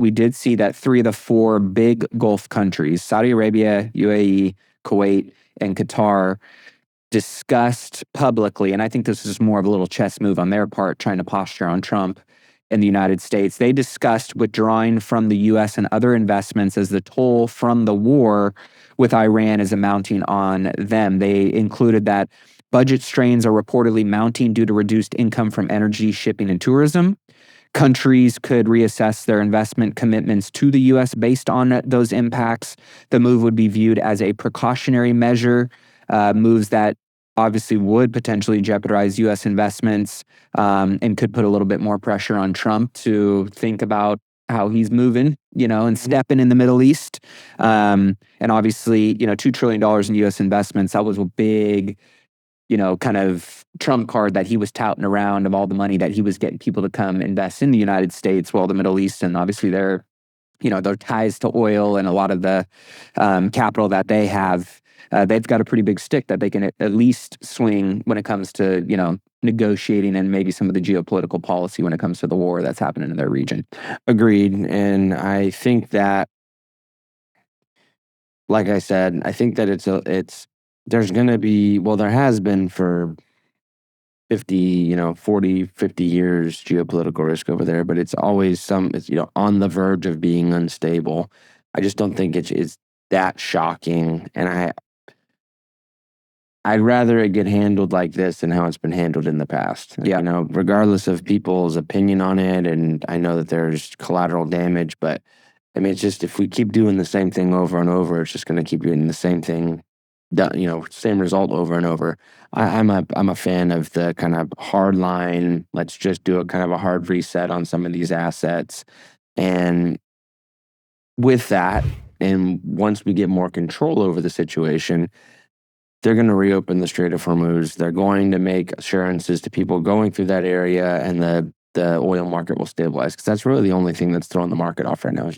we did see that 3 of the 4 big Gulf countries, Saudi Arabia, UAE, Kuwait, and Qatar, discussed publicly, and I think this is more of a little chess move on their part, trying to posture on Trump in the United States. They discussed withdrawing from the U.S. and other investments as the toll from the war with Iran is mounting on them. They included that budget strains are reportedly mounting due to reduced income from energy, shipping, and tourism. Countries could reassess their investment commitments to the U.S. based on those impacts. The move would be viewed as a precautionary measure, moves that obviously would potentially jeopardize U.S. investments, and could put a little bit more pressure on Trump to think about how he's moving, and stepping in the Middle East. And obviously, $2 trillion in U.S. investments, that was a big, kind of trump card that he was touting around of all the money that he was getting people to come invest in the United States, while the Middle East, and obviously their ties to oil and a lot of the capital that they have, they've got a pretty big stick that they can at least swing when it comes to, negotiating and maybe some of the geopolitical policy when it comes to the war that's happening in their region. Agreed. And I think that, like I said, I think that there's going to be, well, there has been for 40, 50 years geopolitical risk over there, but it's always on the verge of being unstable. I just don't think it's that shocking. And I'd rather it get handled like this than how it's been handled in the past. Yeah. Regardless of people's opinion on it. And I know that there's collateral damage, but I mean, it's just, if we keep doing the same thing over and over, it's just going to keep doing the same thing, same result over and over. I'm a fan of the kind of hard line. Let's just do a kind of a hard reset on some of these assets. And with that, and once we get more control over the situation, they're going to reopen the Strait of Hormuz. They're going to make assurances to people going through that area, and the oil market will stabilize, because that's really the only thing that's throwing the market off right now is